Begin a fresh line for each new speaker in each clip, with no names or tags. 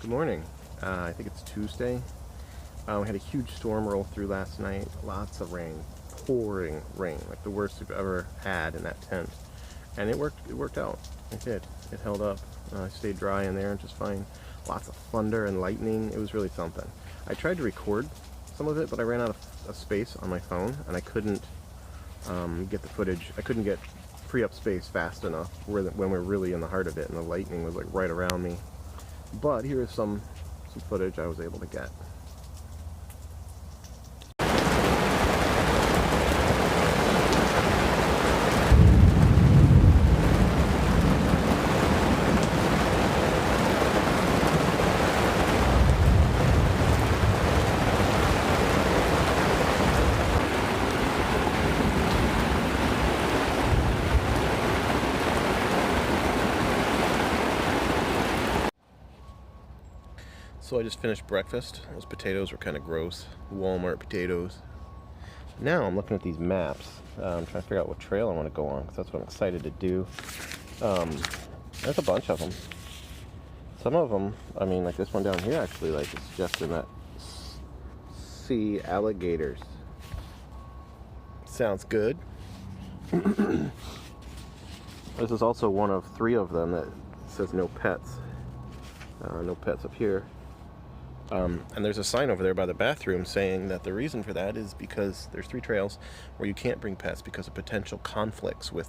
Good morning. I think it's Tuesday. We had a huge storm roll through last night. Lots of rain, pouring rain, like the worst we've ever had in that tent. And it worked. It worked out. It did. It held up. I stayed dry in there just fine. Lots of thunder and lightning. It was really something. I tried to record some of it, but I ran out of space on my phone, and I couldn't get the footage. I couldn't free up space fast enough when we're really in the heart of it, and the lightning was like right around me. But here is some footage I was able to get. So I just finished breakfast. Those potatoes were kind of gross. Walmart potatoes. Now I'm looking at these maps. I'm trying to figure out what trail I want to go on, because that's what I'm excited to do. There's a bunch of them. Some of them, I mean, like this one down here actually, like it's suggesting that see alligators. Sounds good. This is also one of 3 of them that says no pets. No pets up here. And there's a sign over there by the bathroom saying that the reason for that is because there's 3 trails where you can't bring pets because of potential conflicts with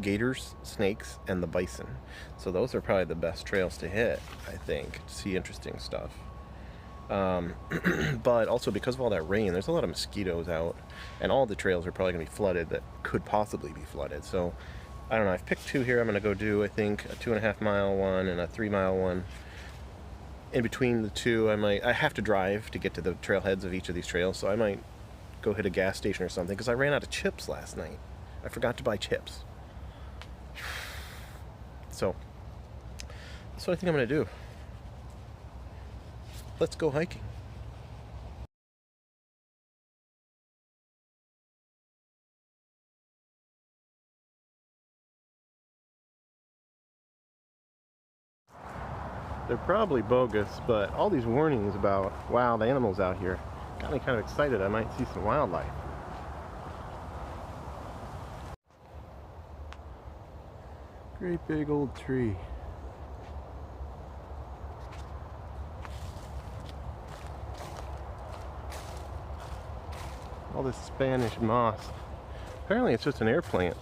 gators, snakes, and the bison. So those are probably the best trails to hit, I think, to see interesting stuff. But also because of all that rain, there's a lot of mosquitoes out, and all the trails are probably going to be flooded that could possibly be flooded. So I don't know, I've picked 2 here I'm going to go do. I think a 2.5 mile one and a 3 mile one. In between the 2, I have to drive to get to the trailheads of each of these trails, so I might go hit a gas station or something, because I ran out of chips last night. I forgot to buy chips. So, that's what I think I'm going to do. Let's go hiking. They're probably bogus, but all these warnings about wild animals out here got me kind of excited. I might see some wildlife. Great big old tree. All this Spanish moss. Apparently it's just an air plant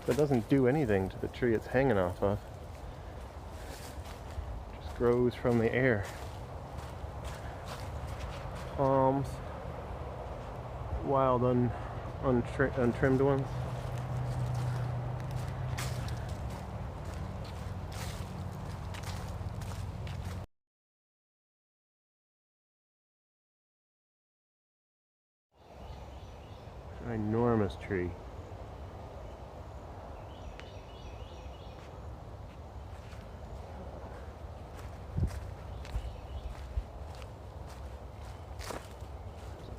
that doesn't do anything to the tree it's hanging off of. Grows from the air. Palms, wild untrimmed ones. An enormous tree.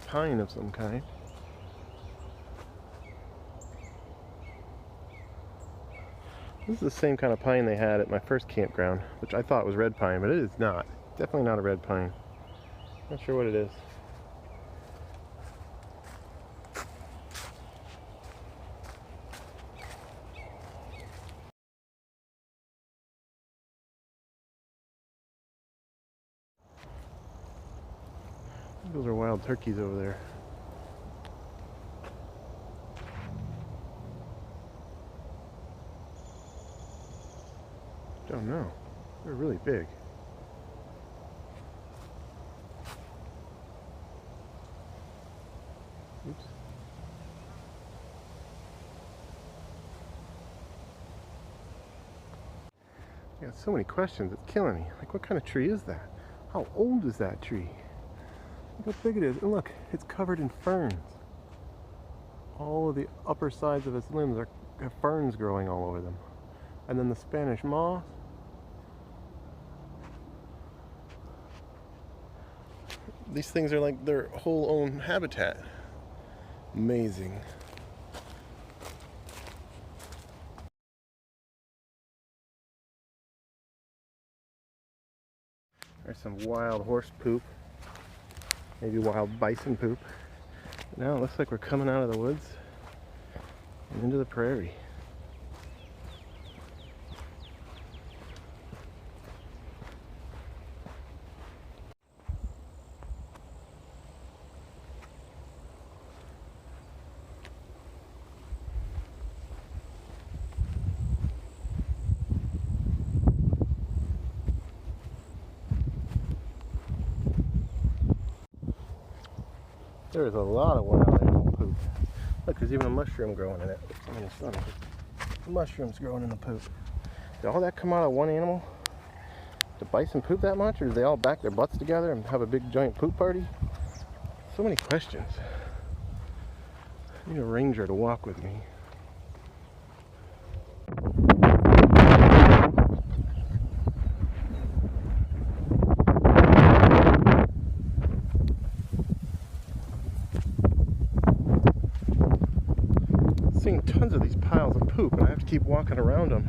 Pine of some kind. This is the same kind of pine they had at my first campground, which I thought was red pine, but it is not. Definitely not a red pine. Not sure what it is. Those are wild turkeys over there. Don't know. They're really big. Oops. I got so many questions, it's killing me. Like, what kind of tree is that? How old is that tree? Look how big it is. And look, it's covered in ferns. All of the upper sides of its limbs have ferns growing all over them. And then the Spanish moss. These things are like their whole own habitat. Amazing. There's some wild horse poop. Maybe wild bison poop. Now it looks like we're coming out of the woods and into the prairie. There is a lot of wild animal poop. Look, there's even a mushroom growing in it. I mean, it's not a mushroom's growing in the poop. Did all that come out of one animal? Did bison poop that much, or do they all back their butts together and have a big giant poop party? So many questions. I need a ranger to walk with me. Seeing tons of these piles of poop, and I have to keep walking around them,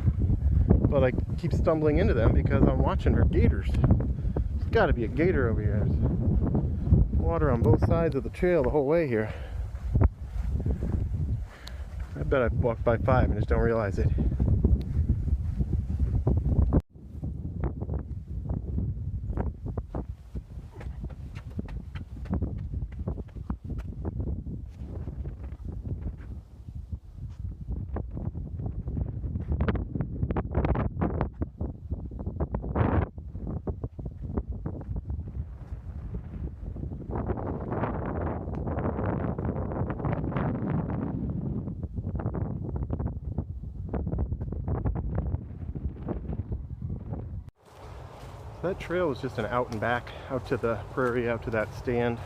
but I keep stumbling into them because I'm watching for gators. There's got to be a gator over here. There's water on both sides of the trail the whole way here. I bet I've walked by 5 and just don't realize it. That trail was just an out and back, out to the prairie, out to that stand,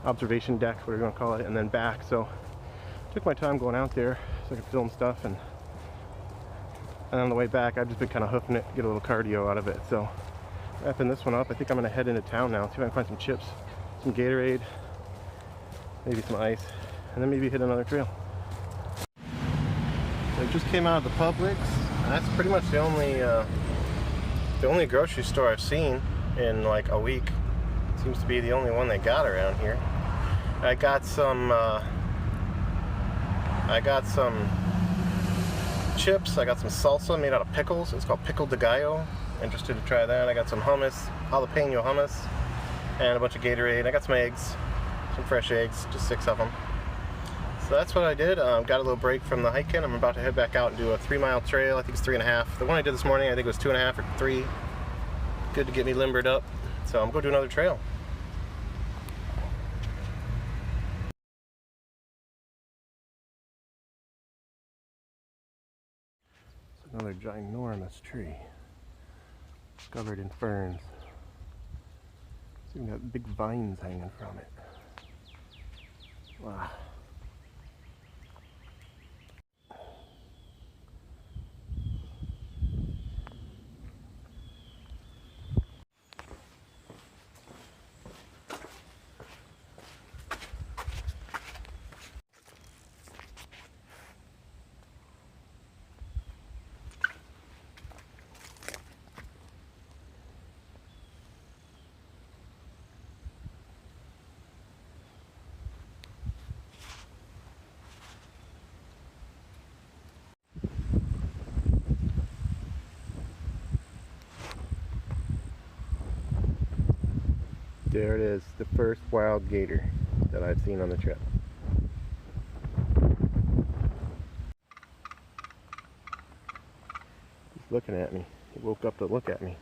observation deck, whatever you want to call it, and then back. So I took my time going out there so I could film stuff, and on the way back I've just been kind of hoofing it, get a little cardio out of it. So wrapping this one up, I think I'm going to head into town now, see if I can find some chips, some Gatorade, maybe some ice, and then maybe hit another trail. So I just came out of the Publix, and that's pretty much the only grocery store I've seen in like a week. Seems to be the only one they got around here. I got some chips. I got some salsa made out of pickles. It's called pickle de gallo. Interested to try that. I got some hummus, jalapeno hummus, and a bunch of Gatorade. I got some eggs, some fresh eggs, just 6 of them. So that's what I did. Got a little break from the hiking. I'm about to head back out and do a 3-mile trail. I think it's 3.5. The one I did this morning, I think it was 2.5 or 3. Good to get me limbered up. So I'm going to do another trail. It's another ginormous tree, covered in ferns. It's even got big vines hanging from it. Wow. There it is, the first wild gator that I've seen on the trip. He's looking at me. He woke up to look at me.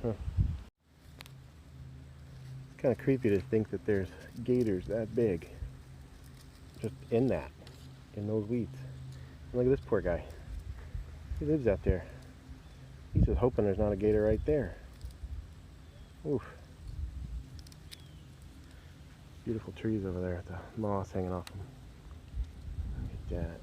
Huh. It's kind of creepy to think that there's gators that big just in those weeds. And look at this poor guy. He lives out there. He's just hoping there's not a gator right there. Oof. Beautiful trees over there with the moss hanging off them. Look at that.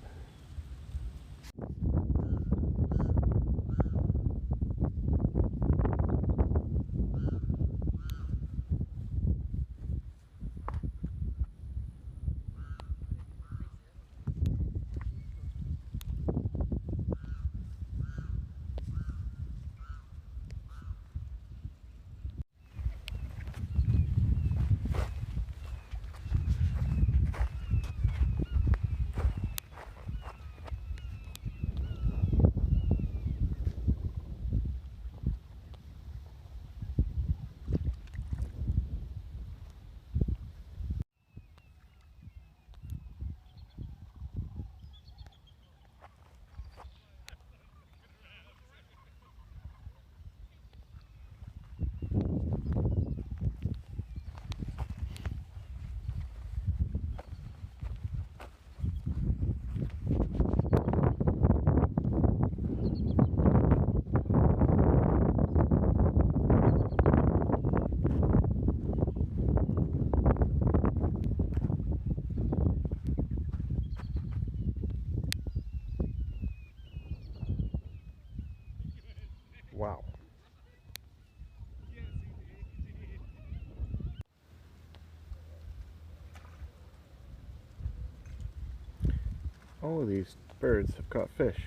Wow. All of these birds have caught fish.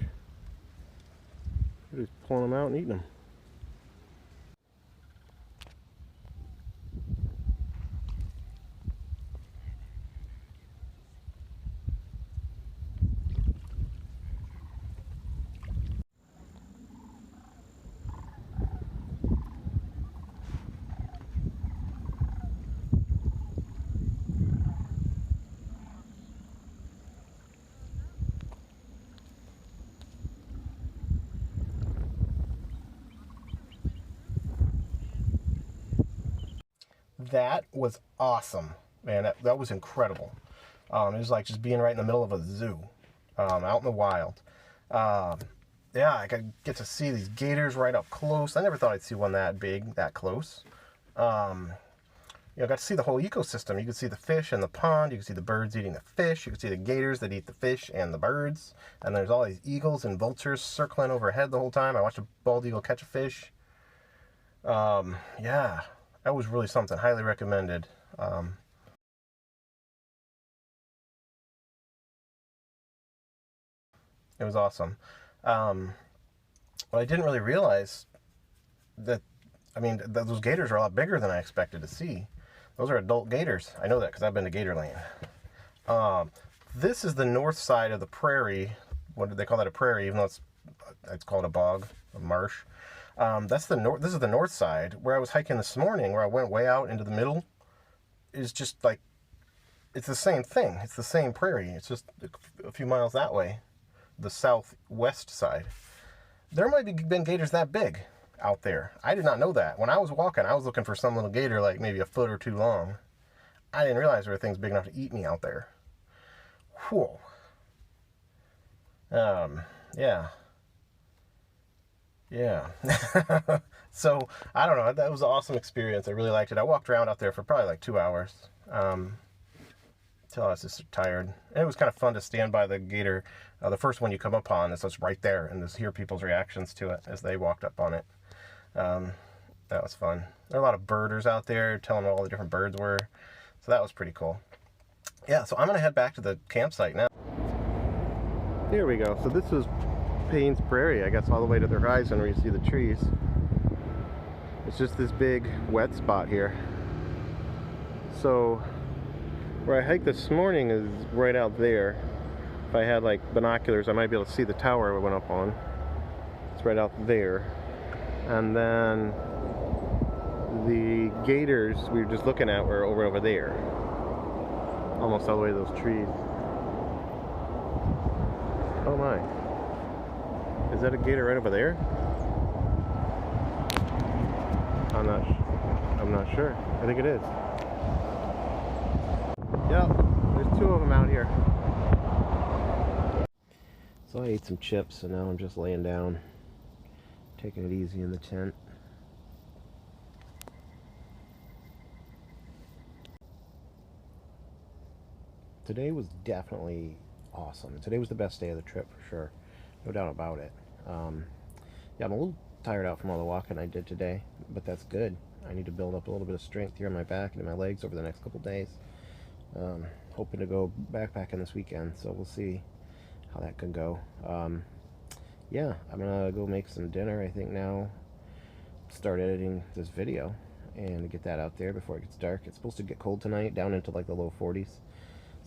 They're just pulling them out and eating them. That was awesome, man. That was incredible. It was like just being right in the middle of a zoo, out in the wild. Um, yeah, I could get to see these gators right up close. I never thought I'd see one that big, that close. Um, I got to see the whole ecosystem. You could see the fish in the pond. You could see the birds eating the fish. You could see the gators that eat the fish and the birds. And there's all these eagles and vultures circling overhead the whole time. I watched a bald eagle catch a fish. Yeah, that was really something. Highly recommended. It was awesome. What I didn't really realize that, I mean, those gators are a lot bigger than I expected to see. Those are adult gators. I know that because I've been to Gatorland. Um, this is the north side of the prairie. What do they call that? A prairie, even though it's called a bog, a marsh. That's the north. This is the north side where I was hiking this morning, where I went way out into the middle. Is just like it's the same thing. It's the same prairie. It's just a few miles that way, the southwest side. There might be been gators that big out there. I did not know that. When I was walking, I was looking for some little gator like maybe a foot or two long. I didn't realize there were things big enough to eat me out there. Whoa. Yeah. Yeah. So, I don't know. That was an awesome experience. I really liked it. I walked around out there for probably like 2 hours. Till I was just tired. And it was kind of fun to stand by the gator. The first one you come up on is just right there, and just hear people's reactions to it as they walked up on it. That was fun. There are a lot of birders out there telling what all the different birds were. So that was pretty cool. Yeah, so I'm going to head back to the campsite now. Here we go. So this is Payne's Prairie, I guess, all the way to the horizon where you see the trees. It's just this big wet spot here. So where I hiked this morning is right out there. If I had like binoculars, I might be able to see the tower I went up on. It's right out there. And then the gators we were just looking at were over there. Almost all the way to those trees. Oh my. Is that a gator right over there? I'm not sure. I think it is. Yep, there's two of them out here. So I ate some chips and now I'm just laying down, taking it easy in the tent. Today was definitely awesome. Today was the best day of the trip for sure. No doubt about it. Yeah, I'm a little tired out from all the walking I did today, but that's good. I need to build up a little bit of strength here in my back and in my legs over the next couple days. Hoping to go backpacking this weekend, so we'll see how that can go. Yeah, I'm gonna go make some dinner, I think now. Start editing this video and get that out there before it gets dark. It's supposed to get cold tonight, down into like the low 40s.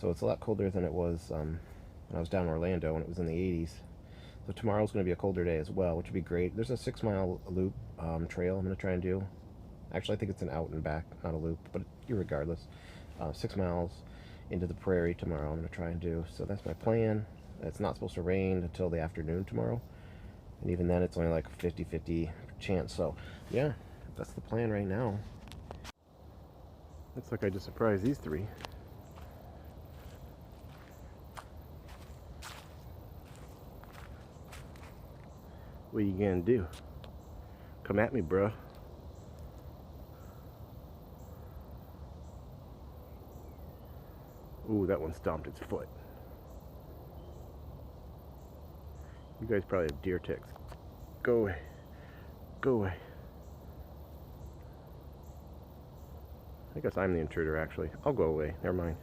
So it's a lot colder than it was when I was down in Orlando when it was in the 80s. So tomorrow's going to be a colder day as well, which would be great. There's a 6-mile loop trail I'm going to try and do. Actually, I think it's an out and back, not a loop, but irregardless. 6 miles into the prairie tomorrow I'm going to try and do. So that's my plan. It's not supposed to rain until the afternoon tomorrow. And even then, it's only like a 50-50 chance. So, yeah, that's the plan right now. Looks like I just surprised these three. What are you gonna do? Come at me, bro. Ooh, that one stomped its foot. You guys probably have deer ticks. Go away. Go away. I guess I'm the intruder, actually. I'll go away. Never mind.